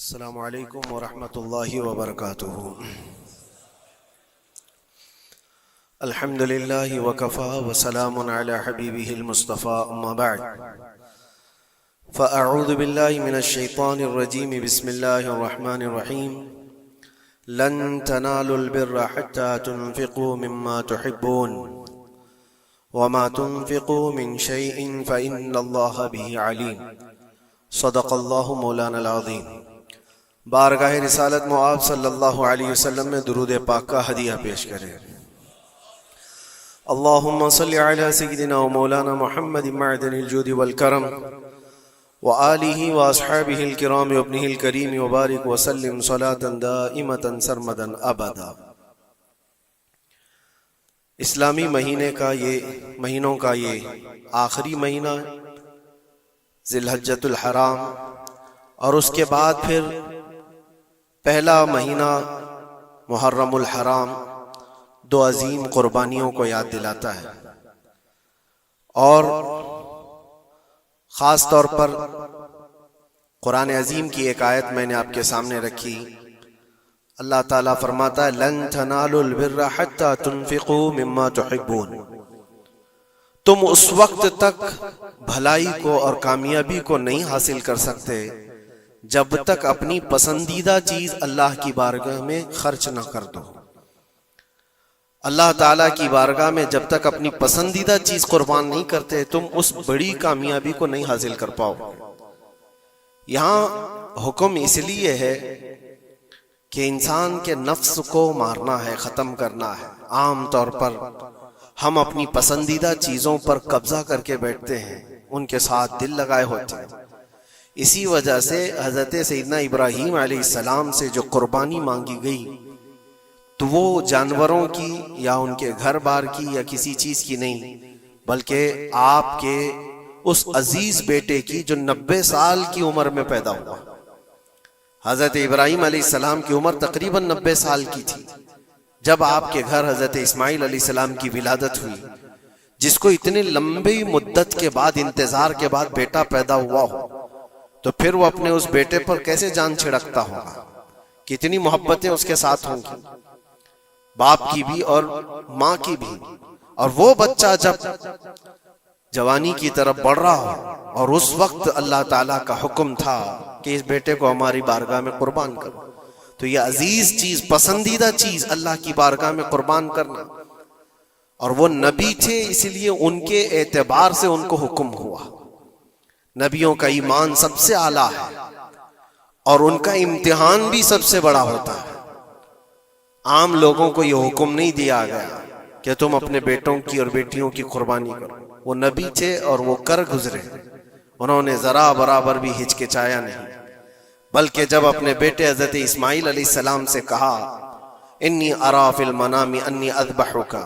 السلام علیکم ورحمۃ اللہ وبرکاتہ۔ الحمد للہ وکفی وسلام علی حبیبہ المصطفى اما بعد فاعوذ باللہ من الشیطان الرجیم بسم اللہ الرحمن الرحیم لن تنالوا البر حتى تنفقوا مما تحبون وما تنفقوا من شیء فإن اللہ به علیم صدق اللہ مولانا العظیم۔ بارگاہ رسالت معاب صلی اللہ علیہ وسلم میں درود پاک کا ہدیہ پیش کریں۔ اللہم صلی علی سیدنا و مولانا محمد معدن الجود والکرم وآلہ واصحابہ الکرام وابنہ الکریم وبارک وسلم صلاة دائمتا سرمدا ابدا۔ اسلامی مہینوں کا یہ آخری مہینہ ذی الحجۃ الحرام، اور اس کے بعد پھر پہلا مہینہ محرم الحرام دو عظیم قربانیوں کو یاد دلاتا ہے، اور خاص طور پر قرآن عظیم کی ایک آیت میں نے آپ کے سامنے رکھی۔ اللہ تعالیٰ فرماتا ہے لن تنالوا البر حتى تنفقوا مما تحبون، تم اس وقت تک بھلائی کو اور کامیابی کو نہیں حاصل کر سکتے جب تک اپنی پسندیدہ چیز اللہ کی بارگاہ میں خرچ نہ کر دو۔ اللہ تعالیٰ کی بارگاہ میں جب تک اپنی پسندیدہ چیز قربان نہیں کرتے تم اس بڑی کامیابی کو نہیں حاصل کر پاؤ۔ یہاں حکم اس لیے ہے کہ انسان کے نفس کو مارنا ہے، ختم کرنا ہے۔ عام طور پر ہم اپنی پسندیدہ چیزوں پر قبضہ کر کے بیٹھتے ہیں، ان کے ساتھ دل لگائے ہوتے ہیں۔ اسی وجہ سے حضرت سیدنا ابراہیم علیہ السلام سے جو قربانی مانگی گئی تو وہ جانوروں کی یا ان کے گھر بار کی یا کسی چیز کی نہیں، بلکہ آپ کے اس عزیز بیٹے کی جو 90 سال کی عمر میں پیدا ہوا۔ حضرت ابراہیم علیہ السلام کی عمر تقریباً 90 سال کی تھی جب آپ کے گھر حضرت اسماعیل علیہ السلام کی ولادت ہوئی، جس کو اتنے لمبی مدت کے بعد، انتظار کے بعد بیٹا پیدا ہوا ہو تو پھر وہ اپنے اس بیٹے پر کیسے جان چھڑکتا ہوگا، کتنی محبتیں اس کے ساتھ ہوں گی، باپ کی بھی اور ماں کی بھی۔ اور وہ بچہ جب جوانی کی طرف بڑھ رہا ہو اور اس وقت اللہ تعالیٰ کا حکم تھا کہ اس بیٹے کو ہماری بارگاہ میں قربان کرو، تو یہ عزیز چیز، پسندیدہ چیز اللہ کی بارگاہ میں قربان کرنا، اور وہ نبی تھے اس لیے ان کے اعتبار سے ان کو حکم ہوا۔ نبیوں کا ایمان سب سے اعلیٰ ہے اور ان کا امتحان بھی سب سے بڑا ہوتا ہے۔ عام لوگوں کو یہ حکم نہیں دیا گیا کہ تم اپنے بیٹوں کی اور بیٹیوں کی قربانی کرو۔ وہ نبی تھے اور وہ کر گزرے، انہوں نے ذرا برابر بھی ہچکچایا نہیں، بلکہ جب اپنے بیٹے حضرت اسماعیل علیہ السلام سے کہا انی ارا فی المنام انی اذبحک،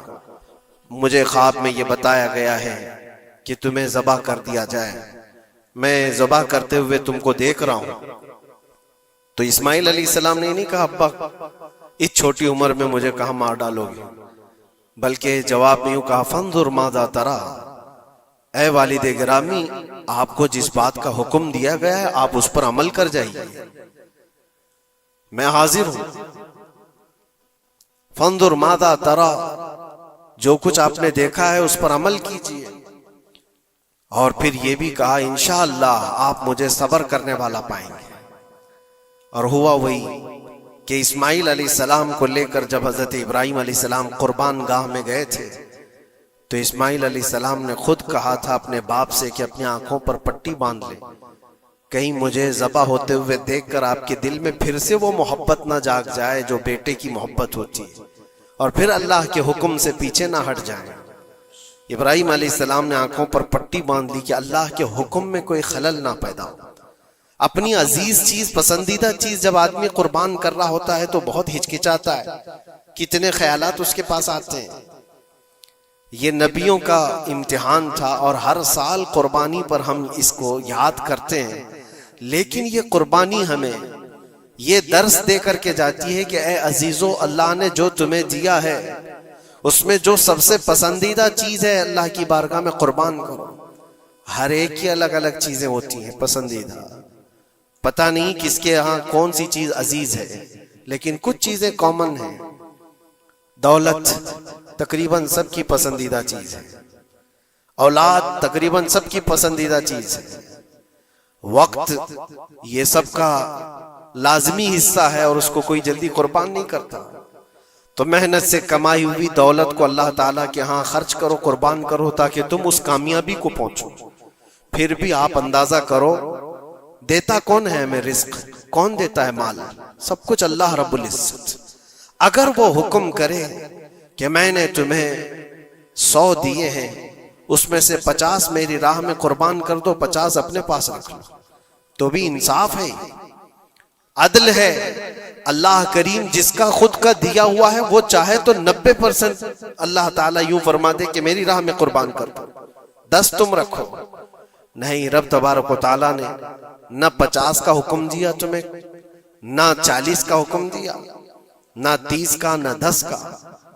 مجھے خواب میں یہ بتایا گیا ہے کہ تمہیں ذبح کر دیا جائے، میں ذبح کرتے ہوئے تم کو دیکھ رہا ہوں، تو اسماعیل علیہ السلام نے نہیں کہا ابا اس چھوٹی عمر میں مجھے کہاں مار ڈالو گے، بلکہ جواب میں یوں کہا فانظر ماذا ترى، اے والد گرامی آپ کو جس بات کا حکم دیا گیا ہے آپ اس پر عمل کر جائیے، میں حاضر ہوں۔ فانظر ماذا ترى، جو کچھ آپ نے دیکھا ہے اس پر عمل کیجیے۔ اور پھر یہ بھی کہا انشاءاللہ آپ مجھے صبر کرنے والا پائیں گے۔ اور ہوا وہی کہ اسماعیل علیہ السلام کو لے کر جب حضرت ابراہیم علیہ السلام قربان گاہ میں گئے تھے تو اسماعیل علیہ السلام نے خود کہا تھا اپنے باپ سے کہ اپنی آنکھوں پر پٹی باندھ لے، کہیں مجھے ذبح ہوتے ہوئے دیکھ کر آپ کے دل میں پھر سے وہ محبت نہ جاگ جائے جو بیٹے کی محبت ہوتی ہے، اور پھر اللہ کے حکم سے پیچھے نہ ہٹ جائیں۔ ابراہیم علیہ السلام نے آنکھوں پر پٹی باندھ لی کہ اللہ کے حکم میں کوئی خلل نہ پیدا ہو۔ اپنی عزیز چیز، پسندیدہ چیز جب آدمی قربان کر رہا ہوتا ہے تو بہت ہچکچاتا ہے، کتنے خیالات اس کے پاس آتے ہیں۔ یہ نبیوں کا امتحان تھا، اور ہر سال قربانی پر ہم اس کو یاد کرتے ہیں، لیکن یہ قربانی ہمیں یہ درس دے کر کے جاتی ہے کہ اے عزیزو، اللہ نے جو تمہیں دیا ہے اس میں جو سب سے پسندیدہ چیز ہے اللہ کی بارگاہ میں قربان کرو۔ ہر ایک کی الگ الگ چیزیں ہوتی ہیں پسندیدہ، پتہ نہیں کس کے یہاں کون سی چیز عزیز ہے، لیکن کچھ چیزیں کامن ہیں۔ دولت تقریباً سب کی پسندیدہ چیز ہے، اولاد تقریباً سب کی پسندیدہ چیز ہے، وقت یہ سب کا لازمی حصہ ہے اور اس کو کوئی جلدی قربان نہیں کرتا۔ تو محنت سے کمائی ہوئی دولت کو اللہ تعالیٰ کے ہاں خرچ کرو، قربان کرو، تاکہ تم اس کامیابی کو پہنچو۔ پھر بھی آپ اندازہ کرو دیتا کون ہے ہمیں رزق؟ کون دیتا ہے مال؟ سب کچھ اللہ رب العزت۔ اگر وہ حکم کرے کہ میں نے تمہیں 100 دیے ہیں، اس میں سے 50 میری راہ میں قربان کر دو، 50 اپنے پاس رکھ لو، تو بھی انصاف ہے، عدل ہے۔ اللہ کریم جس کا خود کا دیا ہوا ہے وہ چاہے تو 90% اللہ تعالیٰ یوں فرما دے کہ میری راہ میں قربان کر دو، 10 تم رکھو۔ نہیں، رب تبارک و تعالیٰ نے نہ 50 کا حکم دیا تمہیں، نہ 40 کا حکم دیا، نہ 30 کا، نہ 10 کا،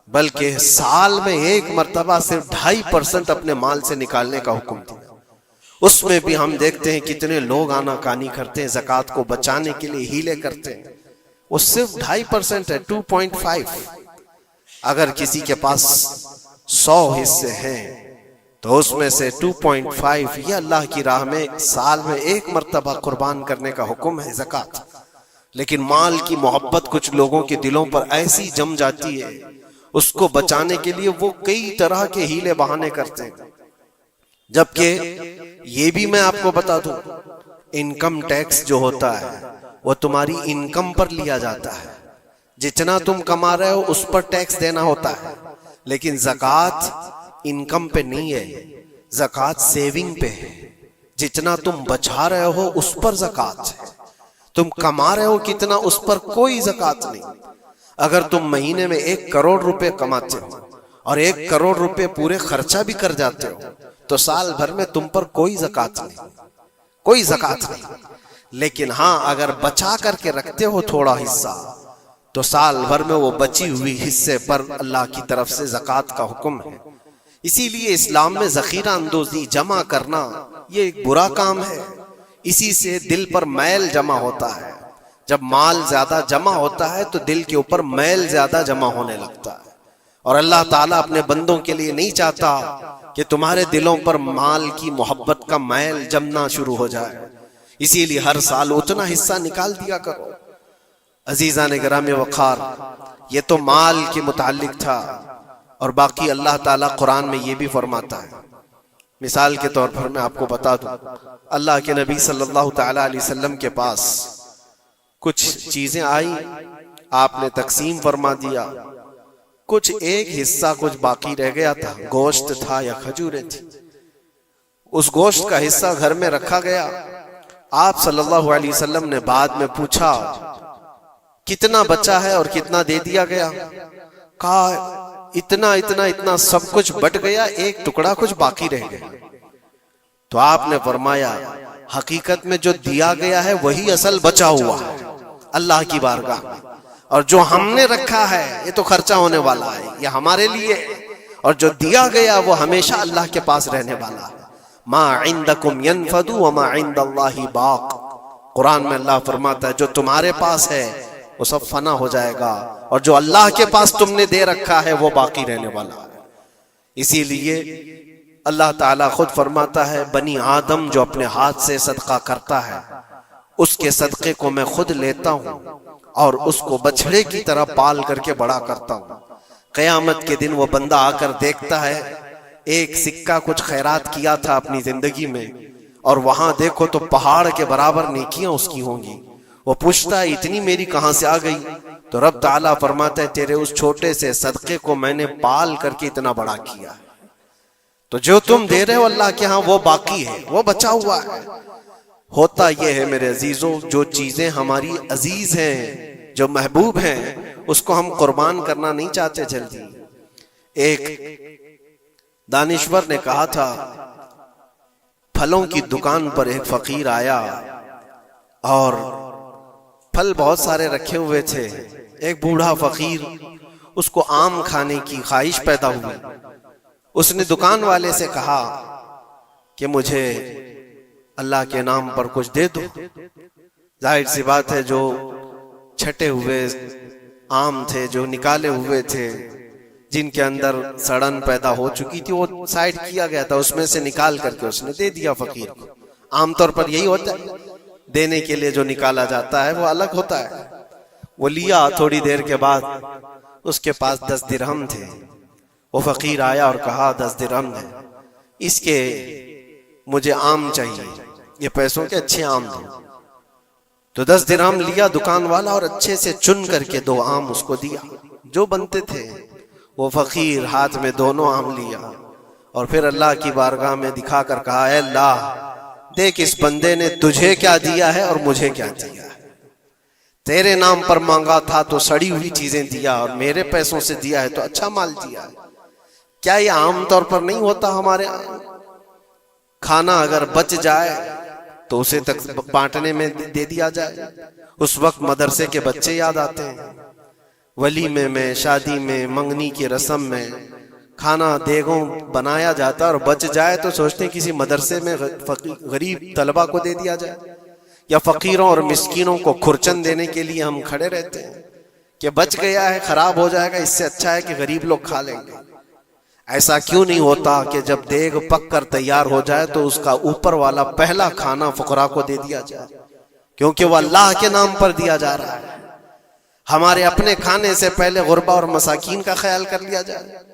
بلکہ سال میں ایک مرتبہ صرف 2.5% اپنے مال سے نکالنے کا حکم دیا۔ اس میں بھی ہم دیکھتے ہیں کتنے لوگ آنا کانی کرتے ہیں، زکوٰۃ کو بچانے کے لیے ہیلے کرتے ہیں۔ وہ صرف 2.5% ہے، 2.5۔ اگر کسی کے پاس 100 حصے ہیں تو اس میں سے 2.5 یہ اللہ کی راہ میں سال میں ایک مرتبہ قربان کرنے کا حکم ہے، زکوٰۃ۔ لیکن مال کی محبت کچھ لوگوں کے دلوں پر ایسی جم جاتی ہے، اس کو بچانے کے لیے وہ کئی طرح کے ہیلے بہانے کرتے ہیں۔ جبکہ یہ بھی میں آپ کو بتا دوں، انکم ٹیکس جو ہوتا ہے وہ تمہاری انکم پر لیا جاتا ہے، جتنا تم کما رہے ہو اس پر ٹیکس دینا ہوتا ہے، لیکن زکوٰۃ انکم پہ نہیں ہے، زکوٰۃ سیونگ پہ ہے۔ جتنا تم بچا رہے ہو اس پر زکوٰۃ ہے، تم کما رہے ہو کتنا اس پر کوئی زکوٰۃ نہیں۔ اگر تم مہینے میں 1 کروڑ روپے کماتے ہو اور 1 کروڑ روپے پورے خرچہ بھی کر جاتے ہو تو سال بھر میں تم پر کوئی زکوٰۃ نہیں، کوئی زکوٰۃ نہیں۔ لیکن ہاں اگر بچا کر کے رکھتے ہو تھوڑا حصہ تو سال بھر میں وہ بچی ہوئی حصے پر اللہ کی طرف سے زکوٰۃ کا حکم ہے۔ اسی لیے اسلام میں ذخیرہ اندوزی، جمع کرنا، یہ ایک برا کام ہے۔ اسی سے دل پر میل جمع ہوتا ہے۔ جب مال زیادہ جمع ہوتا ہے تو دل کے اوپر میل زیادہ جمع ہونے لگتا ہے، اور اللہ تعالیٰ اپنے بندوں کے لیے نہیں چاہتا کہ تمہارے دلوں پر مال کی محبت کا میل جمنا شروع ہو جائے۔ اسی لیے ہر سال اتنا حصہ نکال دیا کرو۔ عزیزان گرامی وقار، یہ تو مال کے متعلق تھا، اور باقی اللہ تعالیٰ قرآن میں یہ بھی فرماتا ہے۔ مثال کے طور پر میں آپ کو بتا دوں، اللہ کے نبی صلی اللہ تعالیٰ علیہ وسلم کے پاس کچھ چیزیں آئی، آپ نے تقسیم فرما دیا، کچھ ایک حصہ کچھ باقی رہ گیا تھا، گوشت تھا یا کھجوریں تھی۔ اس گوشت کا حصہ گھر میں رکھا گیا۔ آپ صلی اللہ علیہ وسلم نے بعد میں پوچھا کتنا بچا ہے اور کتنا دے دیا گیا؟ کہا اتنا اتنا اتنا سب کچھ بٹ گیا، ایک ٹکڑا کچھ باقی رہ گیا۔ تو آپ نے فرمایا حقیقت میں جو دیا گیا ہے وہی اصل بچا ہوا ہے اللہ کی بارگاہ میں، اور جو ہم نے رکھا ہے یہ تو خرچہ ہونے والا ہے، یہ ہمارے لیے، اور جو دیا گیا وہ ہمیشہ اللہ کے پاس رہنے والا ہے۔ ما عندکم ینفد وما عند اللہ باق، قرآن میں اللہ فرماتا ہے جو تمہارے پاس ہے وہ سب فنا ہو جائے گا، اور جو اللہ کے پاس تم نے دے رکھا ہے وہ باقی رہنے والا ہے۔ اسی لیے اللہ تعالیٰ خود فرماتا ہے بنی آدم جو اپنے ہاتھ سے صدقہ کرتا ہے اس کے صدقے کو میں خود لیتا ہوں اور اس کو بچھڑے کی طرح پال کر کے بڑا کرتا ہوں۔ قیامت کے دن وہ بندہ آ کر دیکھتا ہے ایک سکہ کچھ خیرات کیا تھا اپنی زندگی میں، اور وہاں دیکھو تو پہاڑ کے برابر نیکیاں اس کی ہوں گی۔ وہ پوچھتا ہے اتنی میری کہاں سے آ گئی؟ تو رب تعالیٰ فرماتا ہے تیرے اس چھوٹے سے صدقے کو میں نے پال کر کے اتنا بڑا کیا ہے۔ تو جو تم دے رہے ہو اللہ کے ہاں وہ باقی ہے، وہ بچا ہوا ہے۔ ہوتا یہ ہے میرے عزیزوں، جو چیزیں ہماری عزیز ہیں، جو محبوب ہیں، اس کو ہم قربان کرنا نہیں چاہتے جلدی۔ ایک دانشور نے کہا تھا پھلوں کی دکان پر ایک فقیر آیا اور پھل بہت سارے رکھے ہوئے تھے۔ ایک بوڑھا فقیر، اس کو آم کھانے کی خواہش پیدا ہوئی۔ اس نے دکان والے سے کہا کہ مجھے اللہ کے نام پر کچھ دے دو۔ ظاہر سی بات ہے جو چھٹے ہوئے آم تھے، جو نکالے ہوئے تھے، جن کے اندر سڑن پیدا ہو چکی تھی، وہ سائڈ کیا گیا تھا، اس میں سے نکال کر کے اس نے دے دیا فقیر کو۔ عام طور پر یہی ہوتا ہے، دینے کے لیے جو نکالا جاتا ہے وہ الگ ہوتا ہے۔ وہ لیا، تھوڑی دیر کے بعد اس کے پاس 10 درہم تھے۔ وہ فقیر آیا اور کہا 10 درہم ہے، اس کے مجھے آم چاہیے، یہ پیسوں کے اچھے آم تھے۔ تو 10 درہم لیا دکان والا اور اچھے سے چن کر کے 2 آم اس کو دیا جو بنتے تھے۔ وہ فقیر ہاتھ میں دونوں آم لیا اور پھر اللہ کی بارگاہ میں دکھا کر کہا، اے اللہ، دیکھ اس بندے نے تجھے کیا دیا ہے اور مجھے کیا دیا ہے۔ تیرے نام پر مانگا تھا تو سڑی ہوئی چیزیں دیا، اور میرے پیسوں سے دیا ہے تو اچھا مال دیا ہے۔ کیا یہ عام طور پر نہیں ہوتا ہمارے ہاں؟ کھانا اگر بچ جائے تو اسے تک بانٹنے میں دے دیا جائے۔ اس وقت مدرسے کے بچے یاد آتے ہیں، ولیمے میں، شادی میں، منگنی کی رسم میں کھانا دیگوں بنایا جاتا اور بچ جائے تو سوچتے ہیں کسی مدرسے میں غریب طلبہ کو دے دیا جائے، یا فقیروں اور مسکینوں کو کھرچن دینے کے لیے ہم کھڑے رہتے ہیں کہ بچ گیا ہے، خراب ہو جائے گا، اس سے اچھا ہے کہ غریب لوگ کھا لیں گے۔ ایسا کیوں نہیں ہوتا کہ جب دیگ پک کر تیار ہو جائے تو اس کا اوپر والا پہلا کھانا فقراء کو دے دیا جائے، کیونکہ وہ اللہ کے نام پر دیا جا رہا ہے۔ ہمارے اپنے کھانے سے پہلے غربا اور مساکین کا خیال کر لیا جائے۔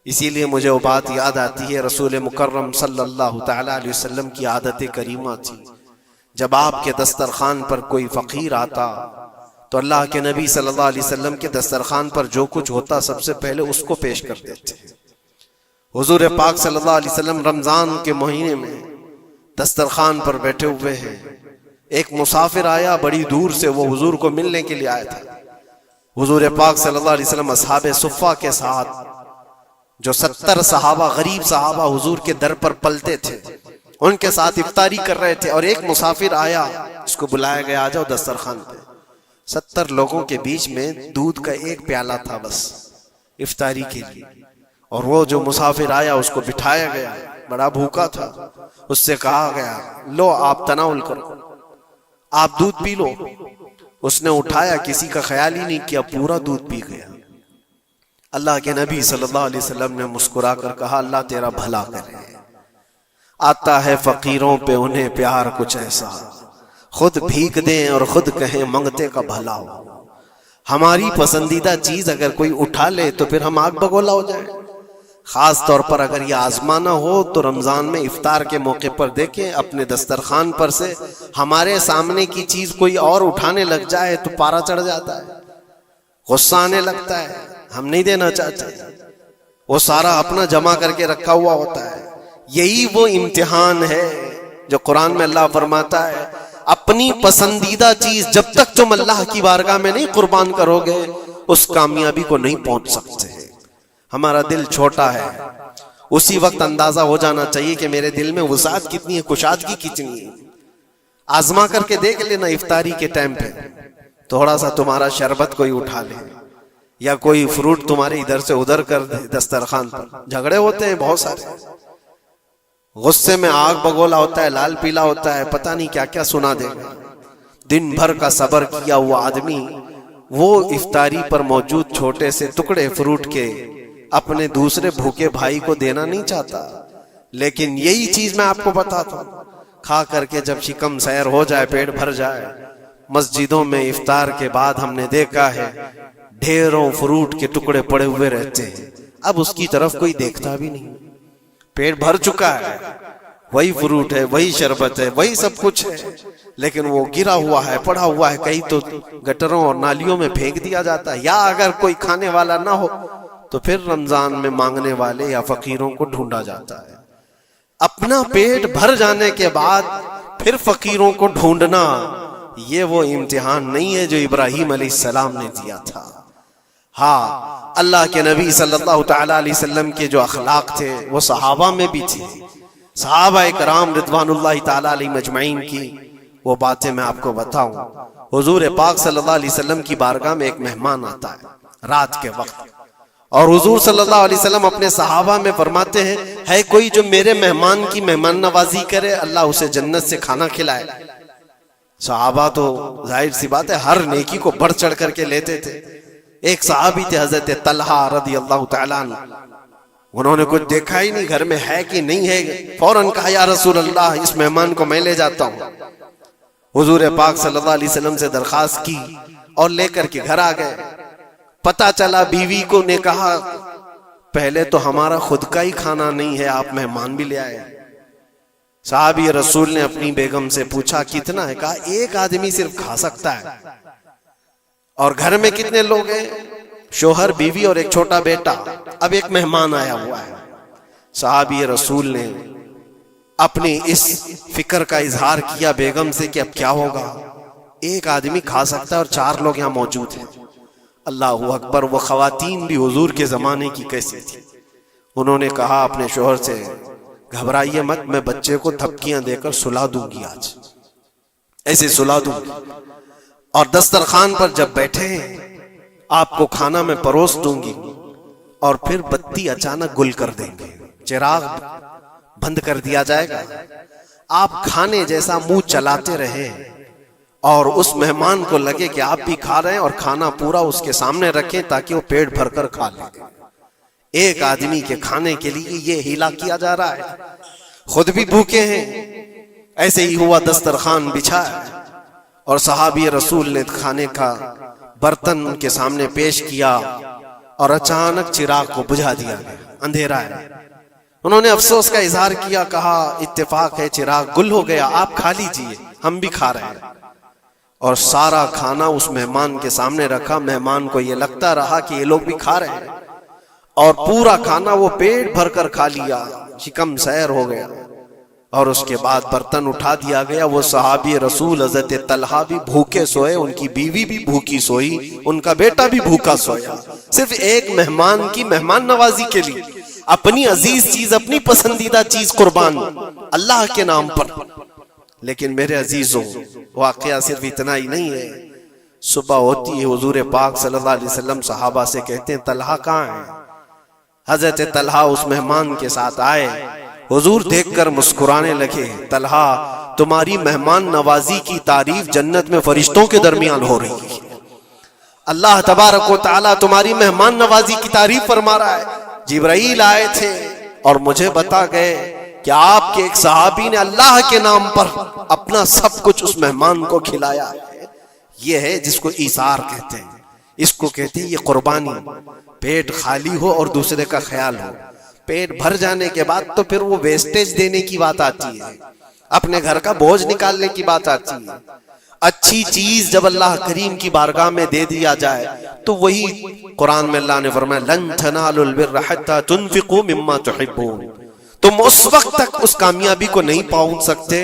اسی لیے مجھے وہ بات یاد آتی ہے، رسول مکرم صلی اللہ تعالی علیہ وسلم کی عادت کریمہ تھی، جب آپ کے دسترخوان پر کوئی فقیر آتا تو اللہ کے نبی صلی اللہ علیہ وسلم کے دسترخوان پر جو کچھ ہوتا سب سے پہلے اس کو پیش کر دیتے۔ حضور پاک صلی اللہ علیہ وسلم رمضان کے مہینے میں دسترخوان پر بیٹھے ہوئے ہیں، ایک مسافر آیا بڑی دور سے، وہ حضور کو ملنے کے لیے آیا تھا۔ حضور پاک صلی اللہ علیہ وسلم اصحاب صفہ کے ساتھ، جو 70 صحابہ، غریب صحابہ حضور کے در پر پلتے تھے، ان کے ساتھ افطاری کر رہے تھے، اور ایک مسافر آیا، اس کو بلایا گیا، آ جاؤ دسترخوان پہ۔ 70 لوگوں کے بیچ میں دودھ کا ایک پیالہ تھا بس افطاری کے لیے، اور وہ جو مسافر آیا اس کو بٹھایا گیا، بڑا بھوکا تھا، اس سے کہا گیا لو آپ تناول کرو، آپ دودھ پی لو۔ اس نے اٹھایا، کسی کا خیال ہی نہیں کیا، پورا دودھ پی گیا۔ اللہ کے نبی صلی اللہ علیہ وسلم نے مسکرا کر کہا، اللہ تیرا بھلا کرے، آتا ہے فقیروں پہ انہیں پیار کچھ ایسا، خود بھیک دیں اور خود کہیں منگتے کا بھلا ہو۔ ہماری پسندیدہ چیز اگر کوئی اٹھا لے تو پھر ہم آگ بگولا ہو جائیں۔ خاص طور پر اگر یہ آزمانا ہو تو رمضان میں افطار کے موقع پر دیکھیں، اپنے دسترخوان پر سے ہمارے سامنے کی چیز کوئی اور اٹھانے لگ جائے تو پارا چڑھ جاتا ہے، غصہ آنے لگتا ہے، ہم نہیں دینا چاہتے، وہ سارا اپنا جمع کر کے رکھا ہوا ہوتا ہے۔ یہی وہ امتحان ہے جو قرآن میں اللہ فرماتا ہے، اپنی پسندیدہ چیز جب تک تم اللہ کی بارگاہ میں نہیں قربان کرو گے اس کامیابی کو نہیں پہنچ سکتے۔ ہمارا دل چھوٹا ہے، اسی وقت اندازہ ہو جانا چاہیے کہ میرے دل میں وسعت کتنی ہے، کشادگی کتنی ہے۔ آزما کر کے دیکھ لینا، افطاری کے ٹائم پہ تھوڑا سا تمہارا شربت کوئی اٹھا لے، یا کوئی فروٹ تمہارے ادھر سے ادھر کر دے دسترخوان پر۔ جھگڑے ہوتے ہیں بہت سارے، غصے میں آگ بگولا ہوتا ہے، لال پیلا ہوتا ہے، پتہ نہیں کیا کیا سنا دے گا۔ دن بھر کا صبر کیا ہوا آدمی وہ افطاری پر موجود چھوٹے سے ٹکڑے فروٹ کے اپنے دوسرے بھوکے بھائی کو دینا نہیں چاہتا، لیکن یہی چیز میں آپ کو بتاتا ہوں، کھا کر کے جب شکم سیر ہو جائے، پیٹ بھر جائے، مسجدوں میں افطار کے بعد ہم نے دیکھا ہے ڈھیروں فروٹ کے ٹکڑے پڑے ہوئے رہتے ہیں، اب اس کی طرف کوئی دیکھتا بھی نہیں، پیٹ بھر چکا ہے، وہی فروٹ ہے، وہی شربت ہے، وہی سب کچھ ہے، لیکن وہ گرا ہوا ہے، پڑا ہوا ہے، کہیں تو گٹروں اور نالیوں میں پھینک دیا جاتا ہے، یا اگر کوئی کھانے والا نہ ہو تو پھر رمضان میں مانگنے والے یا فقیروں کو ڈھونڈا جاتا ہے۔ اپنا پیٹ بھر جانے کے بعد پھر فقیروں کو ڈھونڈنا، یہ وہ امتحان نہیں ہے جو ابراہیم علیہ السلام نے دیا تھا۔ ہاں، اللہ کے نبی صلی اللہ تعالی علیہ وسلم کے جو اخلاق تھے وہ صحابہ میں بھی تھے، صحابہ کرام رضوان اللہ تعالی علیہ مجمعین کی وہ باتیں میں آپ کو بتاؤں۔ حضور پاک صلی اللہ علیہ وسلم کی بارگاہ میں ایک مہمان آتا ہے رات کے وقت، اور حضور صلی اللہ علیہ وسلم اپنے صحابہ میں فرماتے ہیں، ہے کوئی جو میرے مہمان کی مہمان نوازی کرے، اللہ اسے جنت سے کھانا کھلائے۔ صحابہ تو ظاہر سی بات ہے ہر نیکی کو بڑھ چڑھ کر کے لیتے تھے. ایک صحابی تھے حضرت طلحہ رضی اللہ تعالیٰ عنہ, انہوں نے کچھ دیکھا ہی نہیں گھر میں ہے کہ نہیں ہے, فوراً کہا یا رسول اللہ اس مہمان کو میں لے جاتا ہوں. حضور پاک صلی اللہ علیہ وسلم سے درخواست کی اور لے کر کے گھر آ گئے. پتا چلا بیوی کو نے کہا پہلے تو ہمارا خود کا ہی کھانا نہیں ہے, آپ مہمان بھی لے آئے. صحابی رسول نے اپنی بیگم سے پوچھا کتنا ہے, کہا ایک آدمی صرف کھا سکتا ہے. اور گھر میں کتنے لوگ ہیں؟ شوہر, بیوی اور ایک چھوٹا بیٹا. اب ایک مہمان آیا ہوا ہے. صحابی رسول نے اپنی اس فکر کا اظہار کیا بیگم سے کہ اب کیا ہوگا, ایک آدمی کھا سکتا ہے اور 4 لوگ یہاں موجود ہیں. اللہ اکبر. وہ خواتین بھی حضور کے زمانے کی کیسی تھی. انہوں نے کہا اپنے شوہر سے گھبرائیے مت, میں بچے کو تھپکیاں دے کر سلا دوں گی, آج ایسے سلا دوں گی, اور دسترخوان پر جب بیٹھے آپ کو کھانا میں پروس دوں گی, اور پھر بتی اچانک گل کر دیں گے, چراغ بند کر دیا جائے گا, آپ کھانے جیسا منہ چلاتے رہے اور اس مہمان کو لگے کہ آپ بھی کھا رہے ہیں, اور کھانا پورا اس کے سامنے رکھیں تاکہ وہ پیٹ بھر کر کھا لے. ایک آدمی کے کھانے کے لیے یہ ہیلا کیا جا رہا ہے, خود بھی بھوکے ہیں. ایسے ہی ہوا, دسترخوان بچھا اور صحابی رسول نے کھانے کا برتن کے سامنے پیش کیا اور اچانک چراغ کو بجھا دیا گیا, اندھیرا ہے. انہوں نے افسوس کا اظہار کیا, کہا اتفاق ہے چراغ گل ہو گیا, آپ کھا لیجئے, ہم بھی کھا رہے ہیں. اور سارا کھانا اس مہمان کے سامنے رکھا. مہمان کو یہ لگتا رہا کہ یہ لوگ بھی کھا رہے ہیں, اور پورا کھانا وہ پیٹ بھر کر کھا لیا, شکم سیر ہو گیا. اور اس کے بعد برتن اٹھا دیا گیا. وہ صحابی رسول حضرت طلحہ بھی بھوکے سوئے, ان کی بیوی بھی بھوکی سوئی, ان کا بیٹا بھی بھوکا سویا, صرف ایک مہمان کی مہمان نوازی کے لیے اپنی عزیز چیز, اپنی پسندیدہ چیز قربان اللہ کے نام پر. لیکن میرے عزیزوں, واقعہ صرف اتنا ہی نہیں ہے. صبح ہوتی ہے, حضور پاک صلی اللہ علیہ وسلم صحابہ سے کہتے ہیں طلحہ کہاں ہے؟ حضرت طلحہ اس مہمان کے ساتھ آئے. حضور دیکھ کر مسکرانے لگے, طلحہ تمہاری مہمان نوازی کی تعریف جنت میں فرشتوں کے درمیان ہو رہی ہے. اللہ تبارک و تعالیٰ تمہاری مہمان نوازی کی تعریف فرما رہا ہے. جبرائیل آئے تھے اور مجھے بتا گئے کہ آپ کے ایک صحابی نے اللہ کے نام پر اپنا سب کچھ اس مہمان کو کھلایا ہے. یہ ہے جس کو ایثار کہتے ہیں, اس کو کہتے ہیں یہ قربانی. پیٹ خالی ہو اور دوسرے کا خیال ہو. پیٹ بھر جانے کے بعد تو پھر وہ ویسٹیج دینے کی بات آتی ہے, اپنے گھر کا بوجھ نکالنے کی بات آتی ہے. اچھی چیز جب اللہ کریم کی بارگاہ میں دے دیا جائے تو وہی قرآن میں اللہ نے فرمایا لن تنالوا البر حتى تنفقوا مما تحبون. تم اس وقت تک اس کامیابی کو نہیں پہنچ سکتے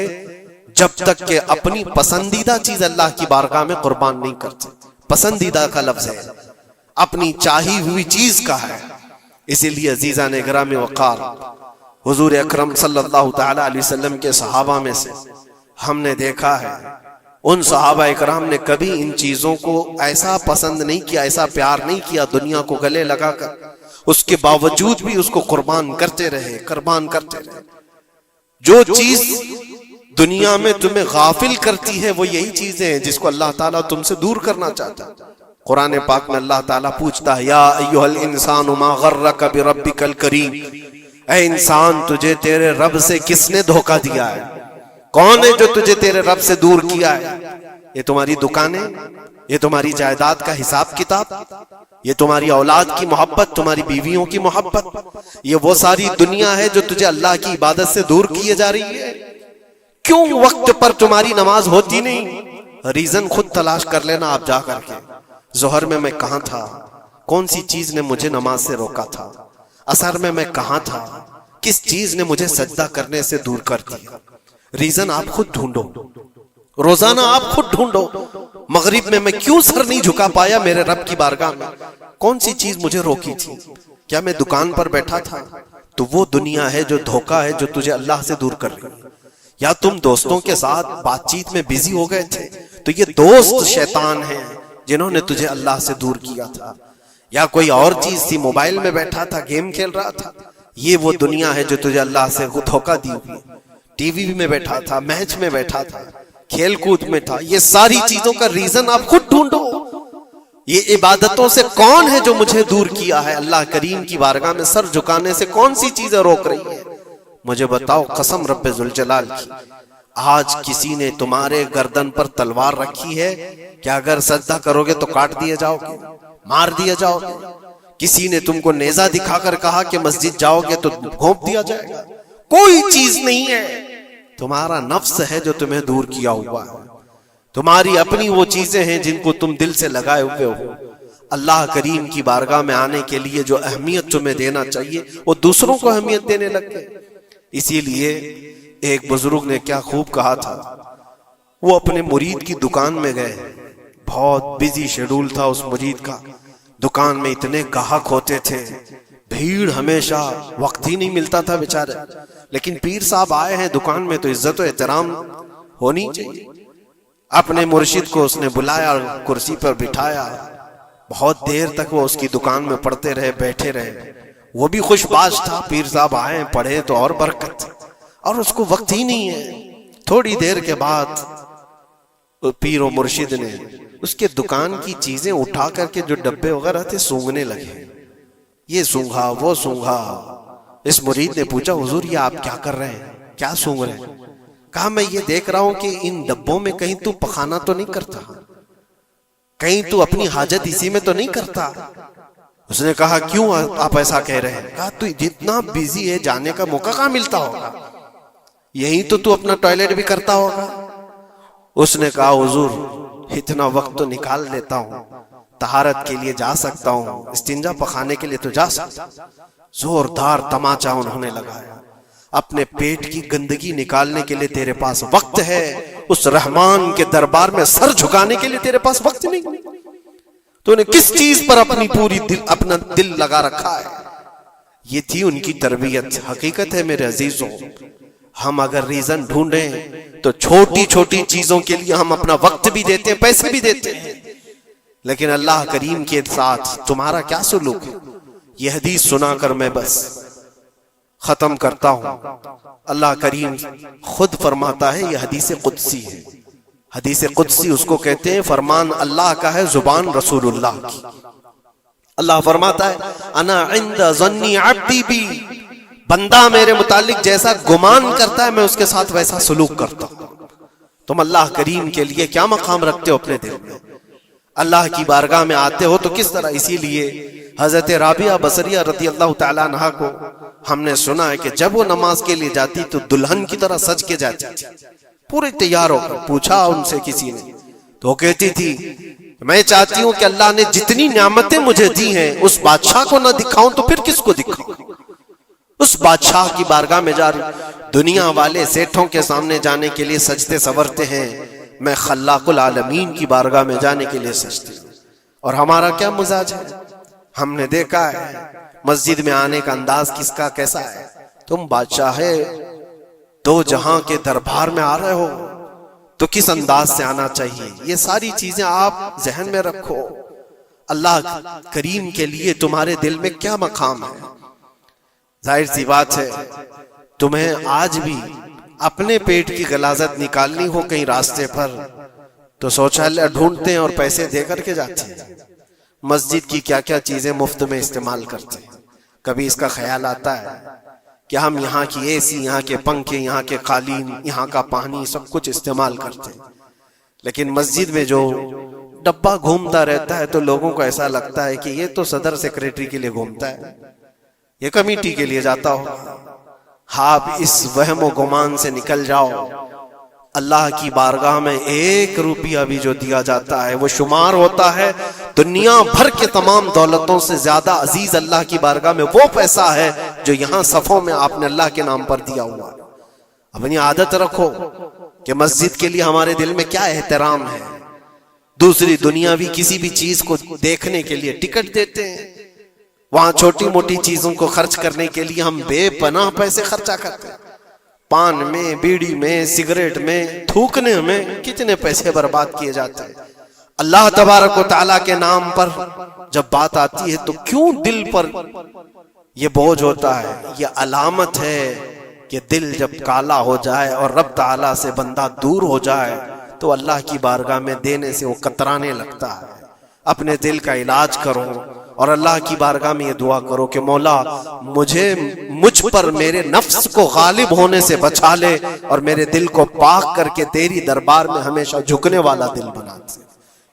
جب تک کہ اپنی پسندیدہ چیز اللہ کی بارگاہ میں قربان نہیں کرتے. پسندیدہ کا لفظ ہے, اپنی چاہی ہوئی چیز کا ہے. اسی لیے عزیزان گرامی وقار, حضور اکرم صلی اللہ تعالی علیہ وسلم کے صحابہ میں سے ہم نے دیکھا ہے, ان صحابہ اکرام نے کبھی ان چیزوں کو ایسا پسند نہیں کیا, ایسا پیار نہیں کیا دنیا کو گلے لگا کر. اس کے باوجود بھی اس کو قربان کرتے رہے, قربان کرتے رہے. جو چیز دنیا میں تمہیں غافل کرتی ہے وہ یہی چیزیں ہیں جس کو اللہ تعالیٰ تم سے دور کرنا چاہتا ہے. قرآن پاک میں اللہ تعالیٰ پوچھتا ہے یا ایھا الانسان ما غرک بربک الکریم, اے انسان تجھے تیرے رب سے کس نے دھوکہ دیا ہے؟ کون ہے جو تجھے تیرے رب سے دور کیا ہے؟ یہ تمہاری دکانیں, یہ تمہاری جائیداد کا حساب کتاب, یہ تمہاری اولاد کی محبت, تمہاری بیویوں کی محبت, یہ وہ ساری دنیا ہے جو تجھے اللہ کی عبادت سے دور کیے جا رہی ہے. کیوں وقت پر تمہاری نماز ہوتی نہیں؟ ریزن خود تلاش کر لینا آپ جا کر کے. ظہر میں میں کہاں تھا, کون سی چیز نے مجھے نماز سے روکا تھا؟ عصر میں کہاں تھا, کس چیز نے مجھے سجدہ کرنے سے دور کر دیا؟ ریزن آپ خود ڈھونڈو, روزانہ آپ خود ڈھونڈو. مغرب میں کیوں سر نہیں جھکا پایا میرے رب کی بارگاہ میں؟ کون سی چیز مجھے روکی تھی؟ کیا میں دکان پر بیٹھا تھا؟ تو وہ دنیا ہے جو دھوکہ ہے جو تجھے اللہ سے دور کر رہی ہے. یا تم دوستوں کے ساتھ بات چیت میں بزی ہو گئے تھے تو یہ دوست شیطان ہیں جنہوں نے تجھے اللہ سے دور کیا تھا. یا کوئی اور چیز تھی, موبائل میں بیٹھا تھا, گیم کھیل رہا تھا, یہ وہ دنیا ہے جو تجھے اللہ سے دھوکہ دی ہوئی. ٹی وی میں بیٹھا تھا, میچ میں بیٹھا تھا, کھیل کود میں تھا. یہ ساری چیزوں کا ریزن آپ خود ڈھونڈو. یہ عبادتوں سے کون ہے جو مجھے دور کیا ہے؟ اللہ کریم کی بارگاہ میں سر جھکانے سے کون سی چیزیں روک رہی ہیں؟ مجھے بتاؤ قسم رب ذوالجلال کی. آج کسی نے تمہارے گردن پر تلوار رکھی ہے کہ اگر سجدہ کرو گے تو کاٹ دیا جاؤ گے، مار دیا جاؤ گے؟ کسی نے تم کو نیزہ دکھا کر کہا کہ مسجد جاؤ گے تو گھونپ دیا جائے گا؟ کوئی چیز نہیں ہے. تمہارا نفس ہے جو تمہیں دور کیا ہوا ہے. تمہاری اپنی وہ چیزیں ہیں جن کو تم دل سے لگائے ہوئے ہو. اللہ کریم کی بارگاہ میں آنے کے لیے جو اہمیت تمہیں دینا چاہیے وہ دوسروں کو اہمیت دینے لگ گئے. اسی لیے ایک بزرگ نے کیا خوب کہا تھا. وہ اپنے مرید کی دکان میں گئے. بہت بزی شیڈول تھا اس مرید کا. دکان میں اتنے گاہک ہوتے تھے، بھیڑ ہمیشہ، وقت ہی نہیں ملتا تھا بیچارے. لیکن پیر صاحب آئے ہیں دکان میں تو عزت و احترام ہونی چاہیے. اپنے مرشد کو اس نے بلایا، کرسی پر بٹھایا. بہت دیر تک وہ اس کی دکان میں پڑھتے رہے، بیٹھے رہے. وہ بھی خوش باش تھا، پیر صاحب آئے ہیں، پڑھے تو اور برکت، اور اس کو وقت ہی نہیں ہے. تھوڑی دیر کے بعد پیر و مرشد نے اس کے دکان کی چیزیں اٹھا کر کے جو ڈبے وغیرہ تھے سونگنے لگے. یہ سونگا وہ سونگا. اس مرید نے پوچھا حضور یہ آپ کیا کر رہے ہیں، کیا سونگ رہے ہیں؟ کہا میں یہ دیکھ رہا ہوں کہ ان ڈبوں میں کہیں تو پخانہ تو نہیں کرتا، کہیں تو اپنی حاجت اسی میں تو نہیں کرتا. اس نے کہا کیوں آپ ایسا کہہ رہے ہیں؟ کہا تو جتنا بیزی ہے جانے کا موقع کہاں ملتا ہوگا، یہیں تو اپنا ٹوائلٹ بھی کرتا ہوگا. اس نے کہا حضور اتنا وقت تو نکال لیتا ہوں، طہارت کے لیے جا سکتا ہوں، استنجا پخانے کے لیے تو جا سکتا ہوں. زوردار تماچا انہوں نے لگایا. اپنے پیٹ کی گندگی نکالنے کے لیے تیرے پاس وقت ہے، اس رحمان کے دربار میں سر جھکانے کے لیے تیرے پاس وقت نہیں. تو نے کس چیز پر اپنا دل لگا رکھا ہے؟ یہ تھی ان کی تربیت. حقیقت ہے میرے عزیزوں، ہم اگر ریزن ڈھونڈیں تو چھوٹی چھوٹی چیزوں کے لیے ہم اپنا وقت بھی دیتے ہیں، پیسے بھی دیتے ہیں. لیکن اللہ کریم کے ساتھ تمہارا کیا سلوک ہے؟ یہ حدیث سنا کر میں بس ختم کرتا ہوں. اللہ کریم خود فرماتا ہے، یہ حدیث قدسی ہے. حدیث قدسی اس کو کہتے ہیں فرمان اللہ کا ہے، زبان رسول اللہ کی. اللہ فرماتا ہے انا عند ظن عبدی بی، بندہ میرے متعلق جیسا گمان کرتا ہے میں اس کے ساتھ ویسا سلوک کرتا ہوں. تم اللہ کریم کے لیے کیا مقام رکھتے ہو اپنے دل میں؟ اللہ کی بارگاہ میں آتے ہو تو کس طرح؟ اسی لیے حضرت رابعہ بصریہ رضی اللہ تعالیٰ عنہا کو ہم نے سنا ہے کہ جب وہ نماز کے لیے جاتی تو دلہن کی طرح سج کے جاتی تھی، پورے تیار ہو کر. پوچھا ان سے کسی نے تو وہ کہتی تھی میں چاہتی ہوں کہ اللہ نے جتنی نعمتیں مجھے دی ہیں اس بادشاہ کو نہ دکھاؤں تو پھر کس کو دکھاؤں؟ اس بادشاہ کی بارگاہ میں جا رہی. دنیا والے سیٹھوں کے سامنے جانے کے لیے سجتے سورتے ہیں، میں خلاق العالمین کی بارگاہ میں جانے کے لیے سجتی ہوں. اور ہمارا کیا مزاج ہے؟ ہم نے دیکھا ہے مسجد میں آنے کا انداز کس کا کیسا ہے. تم بادشاہ دو جہاں کے دربار میں آ رہے ہو تو کس انداز سے آنا چاہیے؟ یہ ساری چیزیں آپ ذہن میں رکھو. اللہ کریم کے لیے تمہارے دل میں کیا مقام ہے؟ ظاہر سی بات ہے تمہیں آج بھی اپنے پیٹ کی غلاظت نکالنی ہو کہیں راستے پر تو شوچالیہ ڈھونڈتے ہیں اور پیسے دے کر کے جاتے ہیں. مسجد کی کیا کیا چیزیں مفت میں استعمال کرتے ہیں. کبھی اس کا خیال آتا ہے کہ ہم یہاں کی اے سی، یہاں کے پنکھے، یہاں کے قالین، یہاں کا پانی سب کچھ استعمال کرتے ہیں، لیکن مسجد میں جو ڈبہ گھومتا رہتا ہے تو لوگوں کو ایسا لگتا ہے کہ یہ تو صدر سیکریٹری کے لیے گھومتا ہے، یہ کمیٹی کے لیے جاتا ہو. آپ اس وہم و گمان سے نکل جاؤ. اللہ کی بارگاہ میں 1 روپیہ بھی جو دیا جاتا ہے وہ شمار ہوتا ہے دنیا بھر کے تمام دولتوں سے زیادہ عزیز اللہ کی بارگاہ میں وہ پیسہ ہے جو یہاں صفوں میں آپ نے اللہ کے نام پر دیا ہوا ہے. اپنی عادت رکھو کہ مسجد کے لیے ہمارے دل میں کیا احترام ہے. دوسری دنیاوی کسی بھی چیز کو دیکھنے کے لیے ٹکٹ دیتے ہیں، وہاں چھوٹی موٹی چیزوں کو خرچ کرنے کے لیے ہم بے پناہ پیسے خرچہ کرتے ہیں. پان میں، بیڑی میں، سگریٹ میں، تھوکنے میں کتنے پیسے برباد کیے جاتے ہیں. اللہ تبارک و تعالیٰ کے نام پر جب بات آتی ہے تو کیوں دل پر یہ بوجھ ہوتا ہے؟ یہ علامت ہے کہ دل جب کالا ہو جائے اور رب تعالیٰ سے بندہ دور ہو جائے تو اللہ کی بارگاہ میں دینے سے وہ کترانے لگتا ہے۔ اپنے دل کا علاج کرو اور اللہ کی بارگاہ میں یہ دعا کرو کہ مولا مجھ پر میرے نفس کو غالب ہونے سے بچا لے اور میرے دل کو پاک کر کے تیری دربار میں ہمیشہ جھکنے والا دل بنا دے۔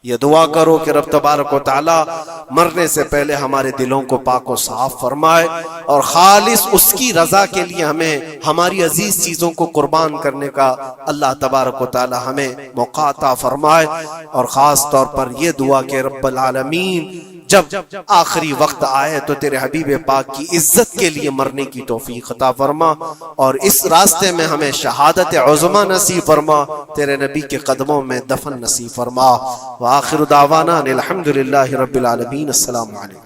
یہ دعا کرو کہ رب تبارک و تعالی مرنے سے پہلے ہمارے دلوں کو پاک و صاف فرمائے اور خالص اس کی رضا کے لیے ہمیں ہماری عزیز چیزوں کو قربان کرنے کا اللہ تبارک و تعالی ہمیں موقع عطا فرمائے۔ اور خاص طور پر یہ دعا کہ رب العالمین جب آخری وقت آئے تو تیرے حبیب پاک کی عزت کے لیے مرنے کی توفیق عطا فرما اور اس راستے میں ہمیں شہادت عظمی نصیب فرما، تیرے نبی کے قدموں میں دفن نصیب فرما۔ وآخر دعوانا الحمدللہ رب العالمین۔ السلام علیکم۔